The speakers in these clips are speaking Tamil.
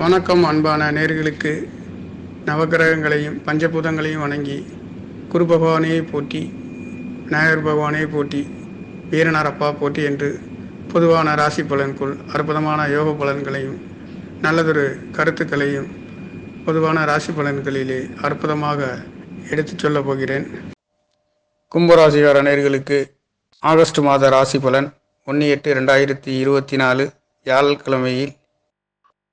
வணக்கம் அன்பான நேர்களுக்கு. நவகிரகங்களையும் பஞ்சபூதங்களையும் வணங்கி குரு பகவானையை போற்றி, விநாயகர் பகவானையை போற்றி, வீரனாரப்பா போற்றி என்று பொதுவான ராசி பலனுக்குள் அற்புதமான யோக பலன்களையும் நல்லதொரு கருத்துக்களையும் பொதுவான ராசி பலன்களிலே அற்புதமாக எடுத்து சொல்லப் போகிறேன். கும்பராசிகார நேர்களுக்கு ஆகஸ்ட் மாத ராசி பலன் 1/8/2024 வியாழக்கிழமையில்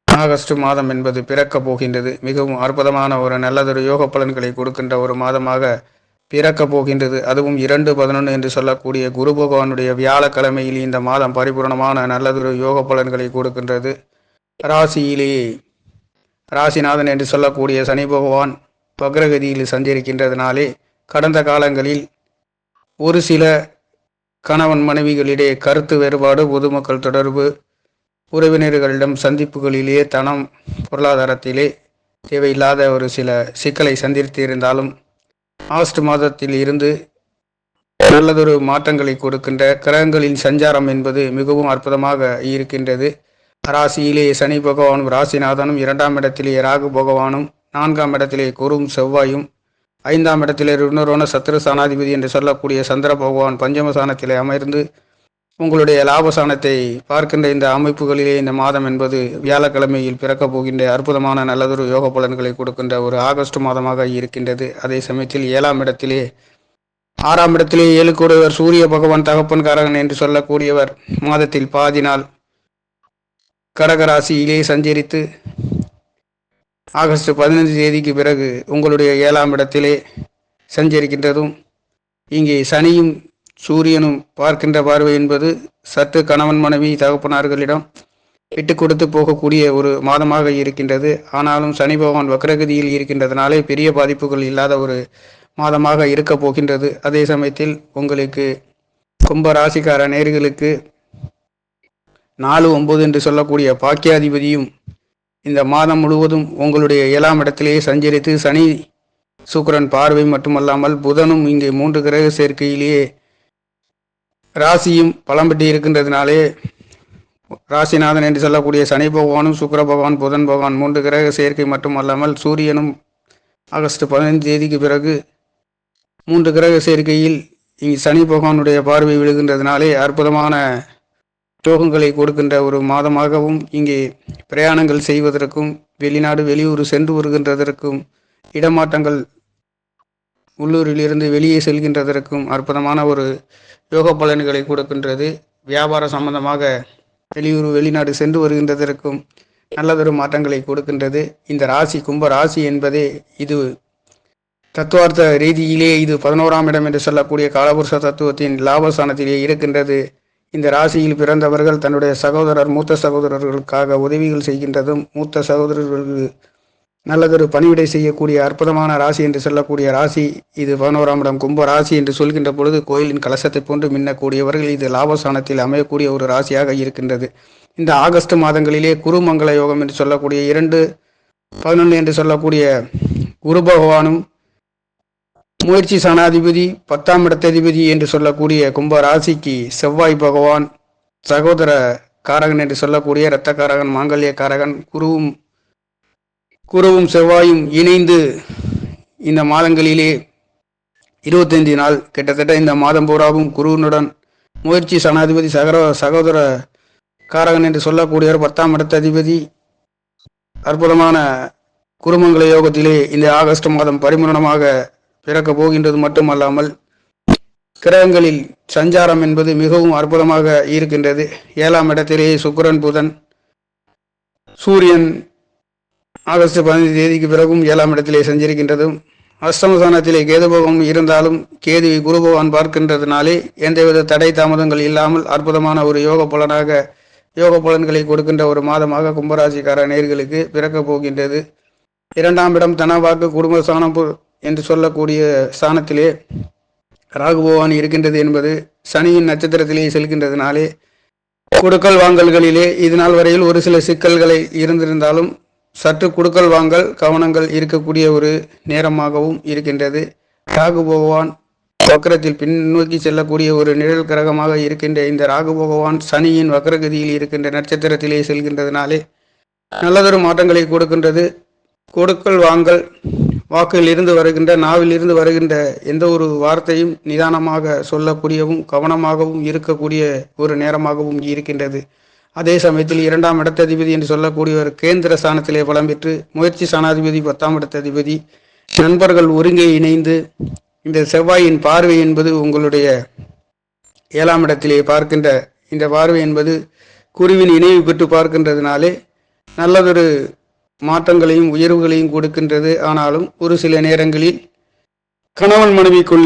ஆகஸ்ட் மாதம் என்பது பிறக்கப் போகின்றது. மிகவும் அற்புதமான ஒரு நல்லதொரு யோக பலன்களை கொடுக்கின்ற ஒரு மாதமாக பிறக்கப் போகின்றது. அதுவும் 2/11 என்று சொல்லக்கூடிய குரு பகவானுடைய வியாழக்கிழமையில் இந்த மாதம் பரிபூர்ணமான நல்லதொரு யோக பலன்களை கொடுக்கின்றது. ராசியிலேயே ராசிநாதன் என்று சொல்லக்கூடிய சனி பகவான் வக்ரகதியில் சஞ்சரிக்கின்றதுனாலே கடந்த காலங்களில் ஒரு சில கணவன் மனைவிகளிடையே கருத்து வேறுபாடு, பொதுமக்கள் தொடர்பு, உறவினர்களிடம் சந்திப்புகளிலேயே தனம், பொருளாதாரத்திலே தேவையில்லாத ஒரு சில சிக்கலை சந்தித்திருந்தாலும் ஆகஸ்ட் மாதத்தில் இருந்து நல்லதொரு மாற்றங்களை கொடுக்கின்ற கிரகங்களின் சஞ்சாரம் என்பது மிகவும் அற்புதமாக இருக்கின்றது. ராசியிலே சனி பகவானும் ராசிநாதனும், 2ஆம் இடத்திலே ராகு பகவானும், 4ஆம் இடத்திலே குருவும் செவ்வாயும், 5ஆம் இடத்திலே ருணரோண சத்ரு சாணாதிபதி என்று சொல்லக்கூடிய சந்திர பகவான் பஞ்சமசானத்திலே அமர்ந்து உங்களுடைய லாபசானத்தை பார்க்கின்ற இந்த அமைப்புகளிலே இந்த மாதம் என்பது வியாழக்கிழமையில் பிறக்கப் போகின்ற அற்புதமான நல்லதொரு யோக பலன்களை கொடுக்கின்ற ஒரு ஆகஸ்ட் மாதமாக இருக்கின்றது. அதே சமயத்தில் 7ஆம் இடத்திலே 6ஆம் இடத்திலே 7 கூடியவர் சூரிய பகவான் தகப்பன் காரகன் என்று சொல்லக்கூடியவர் மாதத்தில் பாதி நாள் கடகராசியிலே சஞ்சரித்து ஆகஸ்ட் 15 தேதிக்கு பிறகு உங்களுடைய 7ஆம் இடத்திலே சஞ்சரிக்கின்றதும் இங்கே சனியும் சூரியனும் பார்க்கின்ற பார்வை என்பது சற்று கணவன் மனைவி தகப்பனார்களிடம் விட்டு கொடுத்து போகக்கூடிய ஒரு மாதமாக இருக்கின்றது. ஆனாலும் சனி பகவான் வக்ரகதியில் இருக்கின்றதுனாலே பெரிய பாதிப்புகள் இல்லாத ஒரு மாதமாக இருக்க போகின்றது. அதே சமயத்தில் உங்களுக்கு கும்ப ராசிக்கார நேர்களுக்கு 4-9 என்று சொல்லக்கூடிய பாக்கியாதிபதியும் இந்த மாதம் முழுவதும் உங்களுடைய 7ஆம் இடத்திலேயே சஞ்சரித்து சனி சுக்கிரன் பார்வை மட்டுமல்லாமல் புதனும் இங்கே 3 கிரக சேர்க்கையிலேயே ராசியும் பலம் பெற்று இருக்கின்றதுனாலே ராசிநாதன் என்று சொல்லக்கூடிய சனி பகவானும் சுக்கிர பகவான் புதன் பகவான் 3 கிரக சேர்க்கை மட்டுமல்லாமல் சூரியனும் ஆகஸ்ட் 15 தேதிக்கு பிறகு 3 கிரக சேர்க்கையில் இங்கு சனி பகவானுடைய பார்வை விழுகின்றதுனாலே அற்புதமான யோகங்களை கொடுக்கின்ற ஒரு மாதமாகவும் இங்கே பிரயாணங்கள் செய்வதற்கும் வெளிநாடு வெளியூர் சென்று வருகின்றதற்கும் இடமாற்றங்கள் உள்ளூரிலிருந்து வெளியே செல்கின்றதற்கும் அற்புதமான ஒரு யோக பலன்களை கொடுக்கின்றது. வியாபார சம்பந்தமாக வெளியூர் வெளிநாடு சென்று வருகின்றதற்கும் நல்லதொரு மாற்றங்களை கொடுக்கின்றது. இந்த ராசி கும்ப ராசி என்பதே இது தத்துவார்த்த ரீதியிலே இது 11ஆம் இடம் என்று சொல்லக்கூடிய காலபுருஷ தத்துவத்தின் லாபஸ்தானத்திலே இருக்கின்றது. இந்த ராசியில் பிறந்தவர்கள் தன்னுடைய சகோதரர் மூத்த சகோதரர்களுக்காக உதவிகள் செய்கின்றதும், மூத்த சகோதரர்களுக்கு நல்லதொரு பணிவிடை செய்யக்கூடிய அற்புதமான ராசி என்று சொல்லக்கூடிய ராசி இது 11ஆம் இடம் கும்ப ராசி என்று சொல்கின்ற பொழுது கோயிலின் கலசத்தை போன்று மின்னக்கூடியவர்கள் இது லாபஸ்தானத்தில் அமையக்கூடிய ஒரு ராசியாக இருக்கின்றது. இந்த ஆகஸ்ட் மாதங்களிலே குருமங்கள யோகம் என்று சொல்லக்கூடிய 2-11 என்று சொல்லக்கூடிய குரு பகவானும் முயற்சி சனாதிபதி 10ஆம் இடத்ததிபதி என்று சொல்லக்கூடிய கும்ப ராசிக்கு செவ்வாய் பகவான் சகோதர காரகன் என்று சொல்லக்கூடிய இரத்த காரகன் மாங்கல்ய காரகன் குருவும் செவ்வாயும் இணைந்து இந்த மாதங்களிலே 25 நாள் கிட்டத்தட்ட இந்த மாதம் பூராவும் குருவனுடன் முயற்சி சனாதிபதி சகோதர காரகன் என்று சொல்லக்கூடியவர் 10ஆம் இடத்ததிபதி அற்புதமான குருமங்கள யோகத்திலே இந்த ஆகஸ்ட் மாதம் பரிபூரணமாக பிறக்க போகின்றது மட்டுமல்லாமல் கிரகங்களில் சஞ்சாரம் என்பது மிகவும் அற்புதமாக இருக்கின்றது. 7ஆம் இடத்திலே சுக்கிரன் புதன் சூரியன் ஆகஸ்ட் 15 தேதிக்கு பிறகும் 7ஆம் இடத்திலே சஞ்சரிக்கின்றதும், அஷ்டமஸ்தானத்திலே கேது பகவான் இருந்தாலும் கேது குரு பகவான் பார்க்கின்றதுனாலே எந்தவித தடை தாமதங்கள் இல்லாமல் அற்புதமான ஒரு யோக பலன்களை கொடுக்கின்ற ஒரு மாதமாக கும்பராசிக்கார நேர்களுக்கு பிறக்க போகின்றது. 2ஆம் இடம் தனவாக்கு குடும்ப ஸ்தானம் என்று சொல்லக்கூடிய ஸ்தானத்திலே ராகு பகவான் இருக்கின்றது என்பது சனியின் நட்சத்திரத்திலே செல்கின்றதுனாலே கொடுக்கல் வாங்கல்களிலே இது நாள் வரையில் ஒரு சில சிக்கல்களை இருந்திருந்தாலும் சற்று கொடுக்கல் வாங்கல் கவனங்கள் இருக்கக்கூடிய ஒரு நேரமாகவும் இருக்கின்றது. ராகு பகவான் வக்ரத்தில் பின்னோக்கி செல்லக்கூடிய ஒரு நிழல் கிரகமாக இருக்கின்ற இந்த ராகு பகவான் சனியின் வக்ரகதியில் இருக்கின்ற நட்சத்திரத்திலே செல்கின்றதுனாலே நல்லதொரு மாற்றங்களை கொடுக்கின்றது. கொடுக்கல் வாங்கல், வாக்கில் இருந்து வருகின்ற, நாவில் இருந்து வருகின்ற எந்த ஒரு வார்த்தையும் நிதானமாக சொல்லக்கூடியவும் கவனமாகவும் இருக்கக்கூடிய ஒரு நேரமாகவும் இருக்கின்றது. அதே சமயத்தில் 2ஆம் இடத்ததிபதி என்று சொல்லக்கூடியவர் கேந்திர ஸ்தானத்திலே பலம் பெற்று, முயற்சி ஸ்தானாதிபதி 10ஆம் இடத்ததிபதி, நண்பர்கள் ஒருங்கே இணைந்து இந்த செவ்வாயின் பார்வை என்பது உங்களுடைய 7ஆம் இடத்திலே பார்க்கின்ற இந்த பார்வை என்பது குருவின் இணைவு பெற்று பார்க்கின்றதுனாலே நல்லதொரு மாற்றங்களையும் உயர்வுகளையும் கொடுக்கின்றது. ஆனாலும் ஒரு சில நேரங்களில் கணவன் மனைவிக்குள்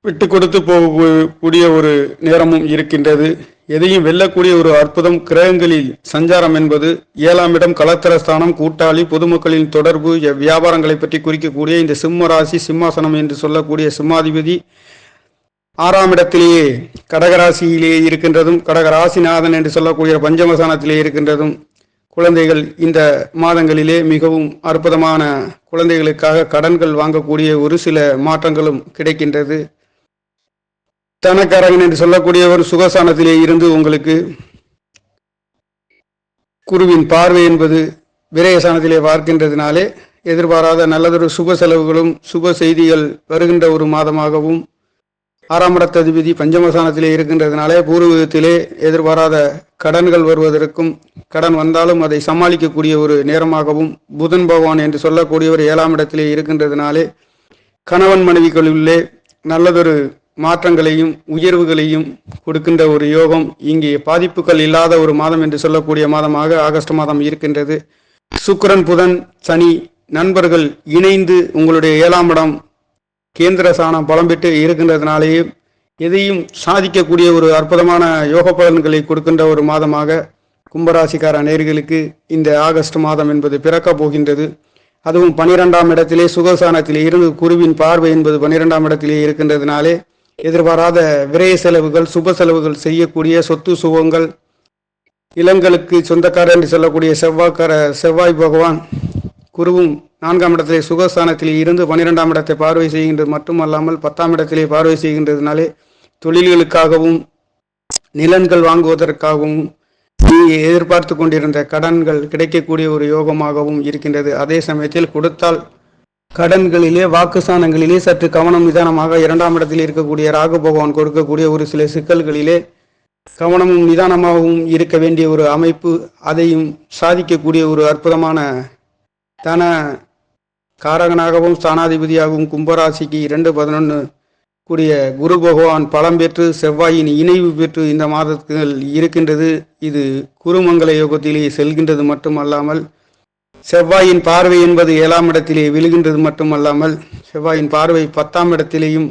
விட்டு கொடுத்து போகக்கூடிய ஒரு நேரமும் இருக்கின்றது. எதையும் வெல்லக்கூடிய ஒரு அற்புதம் கிரகங்களில் சஞ்சாரம் என்பது 7ஆம் இடம் கலத்திரஸ்தானம், கூட்டாளி, பொதுமக்களின் தொடர்பு, வியாபாரங்களை பற்றி குறிக்கக்கூடிய இந்த சிம்ம ராசி சிம்மாசனம் என்று சொல்லக்கூடிய சிம்மாதிபதி 6ஆம் இடத்திலேயே கடகராசியிலே இருக்கின்றதும், கடகராசிநாதன் என்று சொல்லக்கூடிய பஞ்சமஸ்தானத்திலே இருக்கின்றதும் குழந்தைகள் இந்த மாதங்களிலே மிகவும் அற்புதமான குழந்தைகளுக்காக கடன்கள் வாங்கக்கூடிய ஒரு சில மாற்றங்களும் கிடைக்கின்றது. தனக்காரகன் என்று சொல்லக்கூடியவர் சுகஸ்தானத்திலே இருந்து உங்களுக்கு குருவின் பார்வை என்பது விரயஸ்தானத்திலே பார்க்கின்றதுனாலே எதிர்பாராத நல்லதொரு சுப செலவுகளும் சுப செய்திகள் வருகின்ற ஒரு மாதமாகவும், 6ஆம் இடத்ததிபதி பஞ்சமஸ்தானத்திலே இருக்கின்றதுனாலே பூர்வீகத்திலே எதிர்பாராத கடன்கள் வருவதற்கும், கடன் வந்தாலும் அதை சமாளிக்கக்கூடிய ஒரு நேரமாகவும், புதன் பகவான் என்று சொல்லக்கூடியவர் 7ஆம் இடத்திலே இருக்கின்றதுனாலே கணவன் மனைவிகளுள்ளே நல்லதொரு மாற்றங்களையும் உயர்வுகளையும் கொடுக்கின்ற ஒரு யோகம், இங்கே பாதிப்புகள் இல்லாத ஒரு மாதம் என்று சொல்லக்கூடிய மாதமாக ஆகஸ்ட் மாதம் இருக்கின்றது. சுக்கிரன், புதன், சனி நண்பர்கள் இணைந்து உங்களுடைய 7ஆம் இடம் கேந்திர ஸ்தானம் பலம் பெற்று இருக்கின்றதுனாலேயே எதையும் சாதிக்கக்கூடிய ஒரு அற்புதமான யோக பலன்களை கொடுக்கின்ற ஒரு மாதமாக கும்பராசிக்கார நேயர்களுக்கு இந்த ஆகஸ்ட் மாதம் என்பது பிறக்க போகின்றது. அதுவும் 12ஆம் இடத்திலே சுகஸ்தானத்திலே இருந்து குருவின் பார்வை என்பது 12ஆம் இடத்திலே இருக்கின்றதுனாலே எதிர்பாராத விரய செலவுகள், சுப செலவுகள் செய்யக்கூடிய சொத்து சுகங்கள், இளங்களுக்கு சொந்தக்காரர் என்று சொல்லக்கூடிய செவ்வாய் பகவான் குருவும் 4ஆம் இடத்திலே சுகஸ்தானத்திலே இருந்து 12ஆம் இடத்தை பார்வை செய்கின்றது மட்டுமல்லாமல் 10ஆம் இடத்திலே பார்வை செய்கின்றதுனாலே தொழில்களுக்காகவும் நிலன்கள் வாங்குவதற்காகவும் நீங்கள் எதிர்பார்த்து கொண்டிருந்த கடன்கள் கிடைக்கக்கூடிய ஒரு யோகமாகவும் இருக்கின்றது. அதே சமயத்தில் கொடுத்தால் கடன்களிலே வாக்குஸ்தானங்களிலே சற்று கவனம் நிதானமாக 2ஆம் இடத்தில் இருக்கக்கூடிய ராகு பகவான் கொடுக்கக்கூடிய ஒரு சில சிக்கல்களிலே கவனமும் நிதானமாகவும் இருக்க வேண்டிய ஒரு அமைப்பு, அதையும் சாதிக்கக்கூடிய ஒரு அற்புதமான தன காரகனாகவும் ஸ்தானாதிபதியாகவும் கும்பராசிக்கு 2-11 கூடிய குரு பகவான் பலம் பெற்று செவ்வாயின் இணைவு பெற்று இந்த மாதத்தில் இருக்கின்றது. இது குருமங்கல யோகத்திலே செல்கின்றது மட்டுமல்லாமல் செவ்வாயின் பார்வை என்பது 7ஆம் இடத்திலே விழுகின்றது மட்டுமல்லாமல் செவ்வாயின் பார்வை 10ஆம் இடத்திலேயும்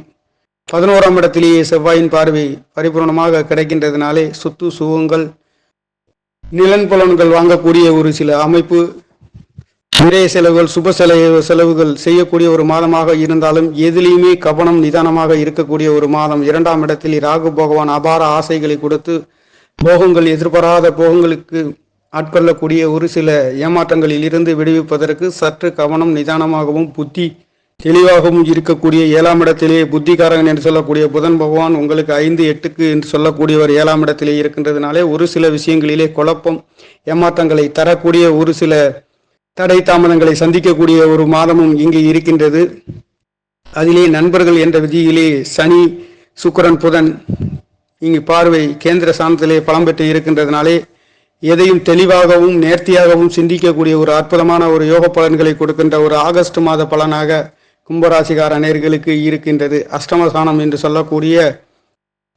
11ஆம் இடத்திலேயே செவ்வாயின் பார்வை பரிபூர்ணமாக கிடைக்கின்றதுனாலே சொத்து சுகங்கள், நிலன் புலன்கள் வாங்கக்கூடிய ஒரு சில அமைப்பு, விரய செலவுகள், சுப செலவுகள் செய்யக்கூடிய ஒரு மாதமாக இருந்தாலும் எதிலையுமே கவனம் நிதானமாக இருக்கக்கூடிய ஒரு மாதம். 2ஆம் இடத்தில் ராகு பகவான் அபார ஆசைகளை கொடுத்து போகங்கள், எதிர்பாராத போகங்களுக்கு ஆட்கொள்ளக்கூடிய ஒரு சில ஏமாற்றங்களில் இருந்து விடுவிப்பதற்கு சற்று கவனம் நிதானமாகவும் புத்தி தெளிவாகவும் இருக்கக்கூடிய 7ஆம் இடத்திலே புத்திகாரகன் என்று சொல்லக்கூடிய புதன் பகவான் உங்களுக்கு 5-8க்கு என்று சொல்லக்கூடியவர் 7ஆம் இடத்திலே இருக்கின்றதுனாலே ஒரு சில விஷயங்களிலே குழப்பம், ஏமாற்றங்களை தரக்கூடிய ஒரு சில தடை தாமதங்களை சந்திக்கக்கூடிய ஒரு மாதமும் இங்கே இருக்கின்றது. அதிலே நண்பர்கள் என்ற விதியிலே சனி, சுக்கிரன், புதன் இங்கு பார்வை கேந்திர ஸ்தானத்திலே பலம் பெற்று இருக்கின்றதுனாலே எதையும் தெளிவாகவும் நேர்த்தியாகவும் சிந்திக்கக்கூடிய ஒரு அற்புதமான ஒரு யோக பலன்களை கொடுக்கின்ற ஒரு ஆகஸ்ட் மாத பலனாக கும்பராசிகார நேயர்களுக்கு இருக்கின்றது. அஷ்டமஸ்தானம் என்று சொல்லக்கூடிய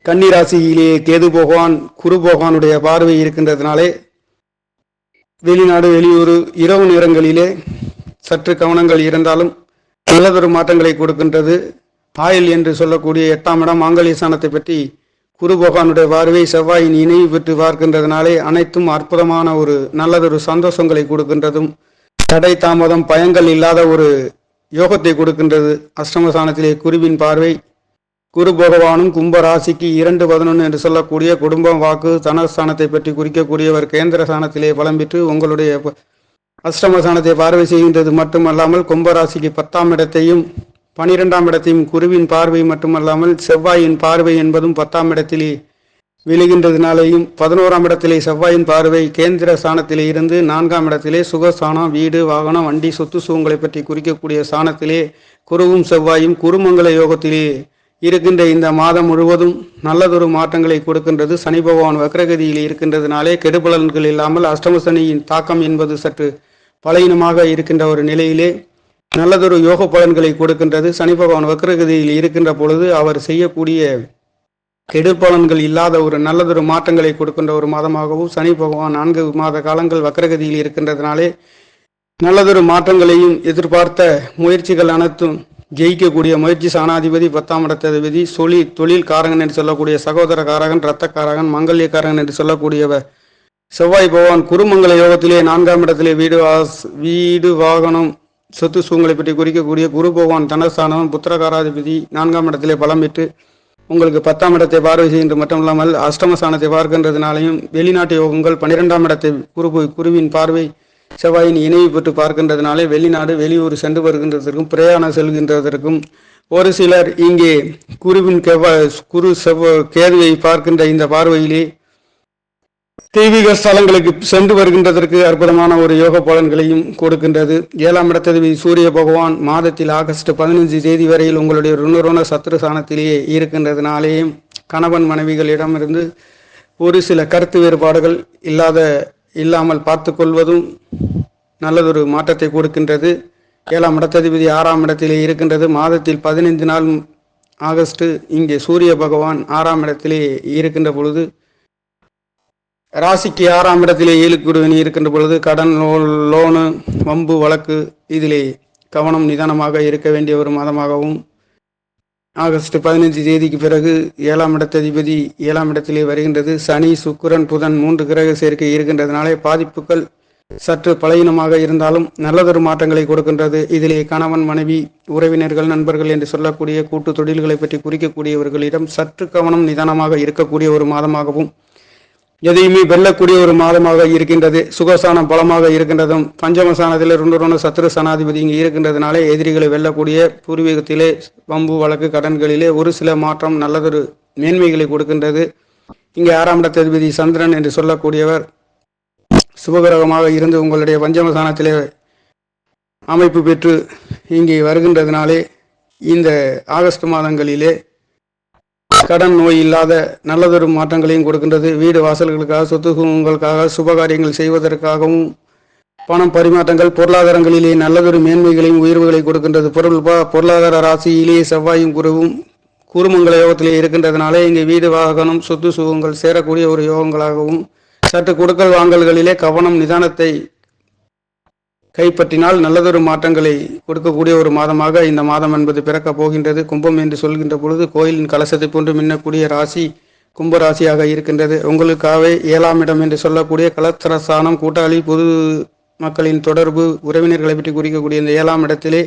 கன்னிராசியிலேயே கேது பகவான் குரு பகவானுடைய பார்வை இருக்கின்றதுனாலே வெளிநாடு, வெளியூர், இரவு நேரங்களிலே சற்று கவனங்கள் இருந்தாலும் நல்லதொரு மாற்றங்களை கொடுக்கின்றது. ஆயில் என்று சொல்லக்கூடிய 8ஆம் இடம் மாங்கல்ய ஸ்தானத்தை பற்றி குரு பகவானுடைய பார்வை செவ்வாயின் இணைவு பெற்று பார்க்கின்றதுனாலே அனைத்தும் அற்புதமான ஒரு நல்லதொரு சந்தோஷங்களை கொடுக்கின்றதும், தடை தாமதம் பயங்கள் இல்லாத ஒரு யோகத்தை கொடுக்கின்றது. அஷ்டமஸ்தானத்திலே குருவின் பார்வை குரு பகவானும் கும்ப ராசிக்கு 2-11 என்று சொல்லக்கூடிய குடும்பம், வாக்கு, தனஸ்தானத்தை பற்றி குறிக்கக்கூடியவர் கேந்திர ஸ்தானத்திலே பலம் பெற்று உங்களுடைய அஷ்டமஸ்தானத்தை பார்வை செய்கின்றது மட்டுமல்லாமல் கும்பராசிக்கு 10ஆம் இடத்தையும் 12ஆம் இடத்தையும் குருவின் பார்வை மட்டுமல்லாமல் செவ்வாயின் பார்வை என்பதும் 10ஆம் இடத்திலே விழுகின்றதுனாலேயும் 11ஆம் இடத்திலே செவ்வாயின் பார்வை கேந்திர ஸ்தானத்திலே இருந்து 4ஆம் இடத்திலே சுகஸ்தானம், வீடு, வாகனம், வண்டி, சொத்து சுகங்களை பற்றி குறிக்கக்கூடிய ஸ்தானத்திலே குருவும் செவ்வாயும் குருமங்கள யோகத்திலே இருக்கின்ற இந்த மாதம் முழுவதும் நல்லதொரு மாற்றங்களை கொடுக்கின்றது. சனி பகவான் வக்ரகதியில் இருக்கின்றதுனாலே கெடுபலன்கள் இல்லாமல் அஷ்டம சனியின் தாக்கம் என்பது சற்று பலவீனமாக இருக்கின்ற ஒரு நிலையிலே நல்லதொரு யோக பலன்களை கொடுக்கின்றது. சனி பகவான் வக்ரகதியில் இருக்கின்ற பொழுது அவர் செய்யக்கூடிய கெடுபலன்கள் இல்லாத ஒரு நல்லதொரு மாற்றங்களை கொடுக்கின்ற ஒரு மாதமாகவும் சனி பகவான் 4 மாத காலங்கள் வக்ரகதியில் இருக்கின்றதுனாலே நல்லதொரு மாற்றங்களையும் எதிர்பார்த்த முயற்சிகள் அனைத்தும் ஜெயிக்கக்கூடிய முயற்சி. சாணாதிபதி 10ஆம் இடத்ததிபதி தொழில் காரகன் என்று சொல்லக்கூடிய சகோதர காரகன், இரத்த காரகன், மங்கல்ய காரகன் என்று சொல்லக்கூடியவர் செவ்வாய் பகவான் குருமங்கள யோகத்திலே 4ஆம் இடத்திலே வீடு, வாகனம், சொத்து சுகங்களை பற்றி குறிக்கக்கூடிய குரு பகவான் தனஸ்தானம் புத்திரகாராதிபதி 4ஆம் இடத்திலே பலம் பெற்று உங்களுக்கு 10ஆம் இடத்தை பார்வை செய்கின்ற மட்டுமில்லாமல் அஷ்டமஸ்தானத்தை பார்க்கின்றதுனாலையும் வெளிநாட்டு யோகங்கள் 12ஆம் இடத்தை குருவின் பார்வை செவ்வாயின் இணைவு பெற்று பார்க்கின்றதுனாலே வெளிநாடு வெளியூர் சென்று வருகின்றதற்கும் பிரயாணம் செல்கின்றதற்கும் ஒரு சிலர் இங்கே கேதுவை பார்க்கின்ற இந்த பார்வையிலே தெய்வீக ஸ்தலங்களுக்கு சென்று வருகின்றதற்கு அற்புதமான ஒரு யோக பலன்களையும் கொடுக்கின்றது. 7ஆம் இடத்ததிபதி சூரிய பகவான் மாதத்தில் ஆகஸ்ட் 15 தேதி வரையில் உங்களுடைய ருண சத்ரு ஸ்தானத்திலேயே இருக்கின்றதுனாலேயும் கணவன் மனைவிகளிடமிருந்து ஒரு சில கருத்து வேறுபாடுகள் இல்லாமல் பார்த்து கொள்வதும் நல்லதொரு மாற்றத்தை கொடுக்கின்றது. 7ஆம் இடத்ததிபதி 6ஆம் இடத்திலே இருக்கின்றது. மாதத்தில் 15 நாள் ஆகஸ்ட் இங்கே சூரிய பகவான் 6ஆம் இடத்திலே இருக்கின்ற பொழுது ராசிக்கு 6ஆம் இடத்திலே 7 குருவினி இருக்கின்ற பொழுது கடன், லோனு, வம்பு வழக்கு இதிலே கவனம் நிதானமாக இருக்க வேண்டிய ஒரு மாதமாகவும் ஆகஸ்ட் 15 தேதிக்கு பிறகு 7ஆம் இடத்ததிபதி 7ஆம் இடத்திலே வருகின்றது. சனி, சுக்கிரன், புதன் 3 கிரக சேர்க்கை இருக்கின்றதுனாலே பாதிப்புகள் சற்று பலவீனமாக இருந்தாலும் நல்லதொரு மாற்றங்களை கொடுக்கின்றது. இதிலே கணவன், மனைவி, உறவினர்கள், நண்பர்கள் என்று சொல்லக்கூடிய கூட்டு தொழில்களை பற்றி குறிக்கக்கூடியவர்களிடம் சற்று கவனம் நிதானமாக இருக்கக்கூடிய ஒரு மாதமாகவும் எதையுமே வெல்லக்கூடிய ஒரு மாதமாக இருக்கின்றது. சுகஸ்தானம் பலமாக இருக்கின்றதும் பஞ்சமஸ்தானத்திலே ருண சத்ரு சனாதிபதி இங்கே இருக்கின்றதுனாலே எதிரிகளை வெல்லக்கூடிய பூர்வீகத்திலே வம்பு வழக்கு கடன்களிலே ஒரு சில மாற்றம் நல்லதொரு மேன்மைகளை கொடுக்கின்றது. இங்கே 6ஆம் இடத்ததிபதி சந்திரன் என்று சொல்லக்கூடியவர் சுபகிரகமாக இருந்து உங்களுடைய பஞ்சமஸ்தானத்திலே அமைப்பு பெற்று இங்கே வருகின்றதுனாலே இந்த ஆகஸ்ட் மாதங்களிலே கடன் நோய் இல்லாத நல்லதொரு மாற்றங்களையும் கொடுக்கின்றது. வீடு வாசல்களுக்காக, சொத்து சுகங்களுக்காக, சுபகாரியங்கள் செய்வதற்காகவும் பணம் பரிமாற்றங்கள் பொருளாதாரங்களிலே நல்லதொரு மேன்மைகளையும் உயர்வுகளை கொடுக்கின்றது. பொருளாதார ராசியிலேயே செவ்வாயும் குருவும் குருமங்கள யோகத்திலே இருக்கின்றதுனாலே இங்கே வீடு, வாகனம், சொத்து சுகங்கள் சேரக்கூடிய ஒரு யோகங்களாகவும் சற்று கொடுக்கல் வாங்கல்களிலே கவனம் நிதானத்தை கைப்பற்றினால் நல்லதொரு மாற்றங்களை கொடுக்கக்கூடிய ஒரு மாதமாக இந்த மாதம் என்பது பிறக்கப் போகின்றது. கும்பம் என்று சொல்கின்ற பொழுது கோயிலின் கலசத்தை போன்று மின்னக்கூடிய ராசி கும்பராசியாக இருக்கின்றது. உங்களுக்காகவே 7ஆம் இடம் என்று சொல்லக்கூடிய கலத்திரஸ்தானம், கூட்டாளி, பொது மக்களின் தொடர்பு, உறவினர்களை பற்றி குறிக்கக்கூடிய இந்த 7ஆம் இடத்திலே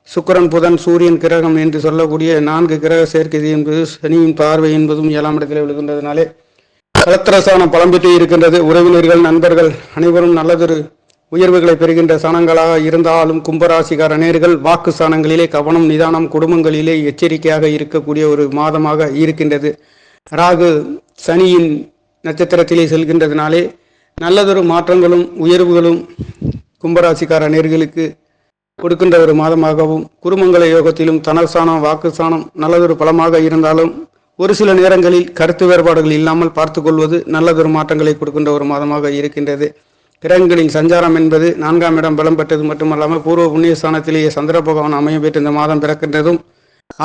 சுக்கிரன், புதன், சூரியன் கிரகம் என்று சொல்லக்கூடிய 4 கிரக சேர்க்கை என்பது சனியின் பார்வை என்பதும் 7ஆம் இடத்திலே விழுகின்றதுனாலே கலத்திரஸ்தானம் பலம் பெற்று இருக்கின்றது. உறவினர்கள், நண்பர்கள் அனைவரும் நல்லதொரு உயர்வுகளை பெறுகின்ற ஸ்தானங்களாக இருந்தாலும் கும்பராசிக்காரர்கள் வாக்கு ஸ்தானங்களிலே கவனம் நிதானம், குடும்பங்களிலே எச்சரிக்கையாக இருக்கக்கூடிய ஒரு மாதமாக இருக்கின்றது. ராகு சனியின் நட்சத்திரத்திலே செல்கின்றதுனாலே நல்லதொரு மாற்றங்களும் உயர்வுகளும் கும்பராசிக்காரர்களுக்கு கொடுக்கின்ற ஒரு மாதமாகவும் குருமங்கள யோகத்திலும் தனஸ்தானம், வாக்குஸ்தானம் நல்லதொரு பலமாக இருந்தாலும் ஒரு சில நேரங்களில் கருத்து வேறுபாடுகள் இல்லாமல் பார்த்து கொள்வது நல்லதொரு மாற்றங்களை கொடுக்கின்ற ஒரு மாதமாக இருக்கின்றது. கிரகங்களின் சஞ்சாரம் என்பது 4ஆம் இடம் பலம் பெற்றது மட்டுமல்லாமல் பூர்வ புண்ணிய ஸ்தானத்திலேயே சந்திர பகவான் அமைய பெற்று இந்த மாதம் பிறக்கின்றதும்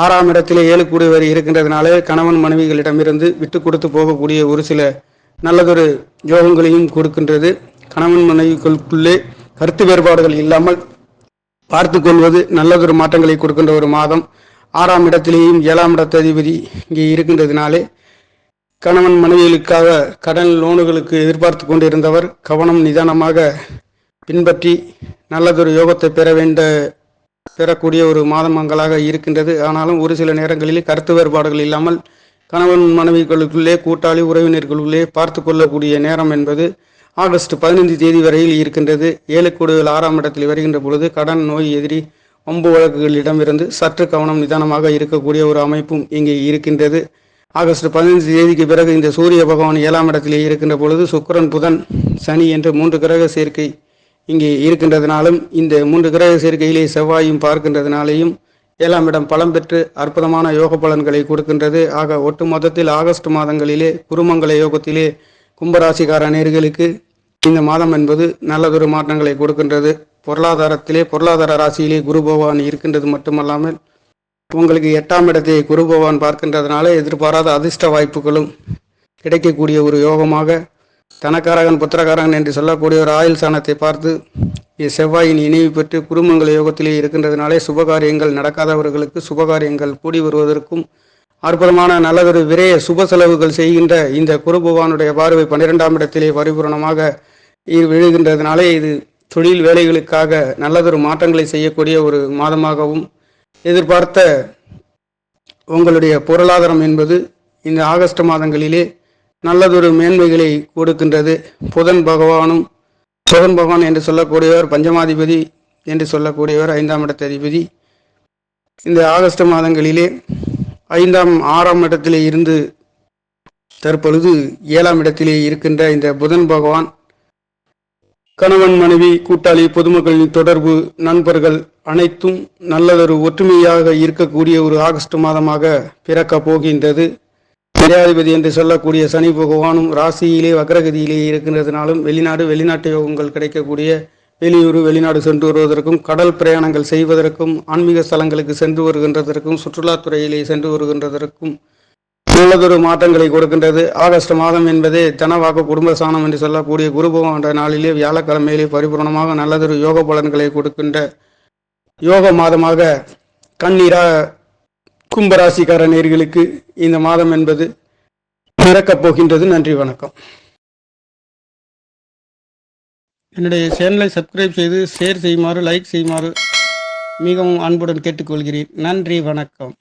6ஆம் இடத்திலே 7 கூடியவர் இருக்கின்றதுனாலே கணவன் மனைவிகளிடமிருந்து விட்டு கொடுத்து போகக்கூடிய ஒரு சில நல்லதொரு யோகங்களையும் கொடுக்கின்றது. கணவன் மனைவிகளுக்குள்ளே கருத்து வேறுபாடுகள் இல்லாமல் பார்த்து கொள்வது நல்லதொரு மாற்றங்களை கொடுக்கின்ற ஒரு மாதம். 6ஆம் இடத்திலேயும் 7ஆம் இடத்ததிபதி இங்கே இருக்கின்றதுனாலே கணவன் மனைவிகளுக்காக கடன், லோனுகளுக்கு எதிர்பார்த்து கொண்டிருந்தவர் கவனம் நிதானமாக பின்பற்றி நல்லதொரு யோகத்தை பெறக்கூடிய ஒரு மாதங்களாக இருக்கின்றது. ஆனாலும் ஒரு சில நேரங்களில் கருத்து வேறுபாடுகள் இல்லாமல் கணவன் மனைவிகளுக்குள்ளே, கூட்டாளி, உறவினர்களுக்குள்ளே பார்த்து கொள்ளக்கூடிய நேரம் என்பது ஆகஸ்ட் 15 தேதி வரையில் இருக்கின்றது. 7 கோடுகள் 6ஆம் இடத்தில் வருகின்ற பொழுது கடன், நோய், எதிரி, வம்பு வழக்குகளிடமிருந்து சற்று கவனம் நிதானமாக இருக்கக்கூடிய ஒரு அமைப்பும் இங்கே இருக்கின்றது. ஆகஸ்ட் 15 தேதிக்கு பிறகு இந்த சூரிய பகவான் 7ஆம் இடத்திலே இருக்கின்ற பொழுது சுக்கிரன், புதன், சனி என்ற 3 கிரக சேர்க்கை இங்கே இருக்கின்றதுனாலும், இந்த 3 கிரக சேர்க்கையிலே செவ்வாயும் பார்க்கின்றதுனாலேயும் 7ஆம் இடம் பலம் பெற்று அற்புதமான யோக பலன்களை கொடுக்கின்றது. ஆக ஒட்டு மொத்தத்தில் ஆகஸ்ட் மாதங்களிலே குருமங்கல யோகத்திலே கும்பராசிக்கார நேர்களுக்கு இந்த மாதம் என்பது நல்லதொரு மாற்றங்களை கொடுக்கின்றது. பொருளாதார ராசியிலே குரு பகவான் இருக்கின்றது மட்டுமல்லாமல் உங்களுக்கு 8ஆம் இடத்தை குரு பகவான் பார்க்கின்றதுனால எதிர்பாராத அதிர்ஷ்ட வாய்ப்புகளும் கிடைக்கக்கூடிய ஒரு யோகமாக, தனக்காரகன் புத்திரகாரகன் என்று சொல்லக்கூடிய ஒரு ஆயுள் சாணத்தை பார்த்து செவ்வாயின் இணைவு பெற்று குருமங்கல யோகத்திலே இருக்கின்றதுனாலே சுபகாரியங்கள் நடக்காதவர்களுக்கு சுபகாரியங்கள் கூடி வருவதற்கும், அற்புதமான நல்லதொரு விரைய சுப செலவுகள் செய்கின்ற இந்த குரு பகவானுடைய பார்வை 12ஆம் இடத்திலே பரிபூரணமாக விழுகின்றதுனாலே இது தொழில் வேலைகளுக்காக நல்லதொரு மாற்றங்களை செய்யக்கூடிய ஒரு மாதமாகவும், எதிர்பார்த்த உங்களுடைய பொருளாதாரம் என்பது இந்த ஆகஸ்ட் மாதங்களிலே நல்லதொரு மேன்மைகளை கொடுக்கின்றது. புதன் பகவான் என்று சொல்லக்கூடியவர் பஞ்சமாதிபதி என்று சொல்லக்கூடியவர் 5ஆம் இடத்த அதிபதி. இந்த ஆகஸ்ட் மாதங்களிலே 6ஆம் இடத்திலே இருந்து தற்பொழுது 7ஆம் இடத்திலே இருக்கின்ற இந்த புதன் பகவான் கணவன், மனைவி, கூட்டாளி, பொதுமக்களின் தொடர்பு, நண்பர்கள் அனைத்தும் நல்லதொரு ஒற்றுமையாக இருக்கக்கூடிய ஒரு ஆகஸ்ட் மாதமாக பிறக்க போகின்றது. விரையாதிபதி என்று சொல்லக்கூடிய சனி பகவானும் ராசியிலே வக்ரகதியிலே இருக்கின்றதுனாலும் வெளிநாட்டு யோகங்கள் கிடைக்கக்கூடிய, வெளிநாடு சென்று வருவதற்கும், கடல் பிரயாணங்கள் செய்வதற்கும், ஆன்மீக ஸ்தலங்களுக்கு சென்று வருகின்றதற்கும், சுற்றுலாத்துறையிலே சென்று வருகின்றதற்கும் நல்லதொரு மாற்றங்களை கொடுக்கின்றது. ஆகஸ்ட் மாதம் என்பதே தனவாக்கு குடும்பஸ்தானம் என்று சொல்லக்கூடிய குரு பகவான் நாளிலே வியாழக்கிழமையிலே பரிபூர்ணமாக நல்லதொரு யோக பலன்களை கொடுக்கின்ற யோக மாதமாக கும்பராசிக்கார நேர்களுக்கு இந்த மாதம் என்பது பிறக்கப் போகின்றது. நன்றி, வணக்கம். என்னுடைய சேனலை சப்ஸ்கிரைப் செய்து ஷேர் செய்யுமாறு, லைக் செய்யுமாறு மிகவும் அன்புடன் கேட்டுக்கொள்கிறேன். நன்றி, வணக்கம்.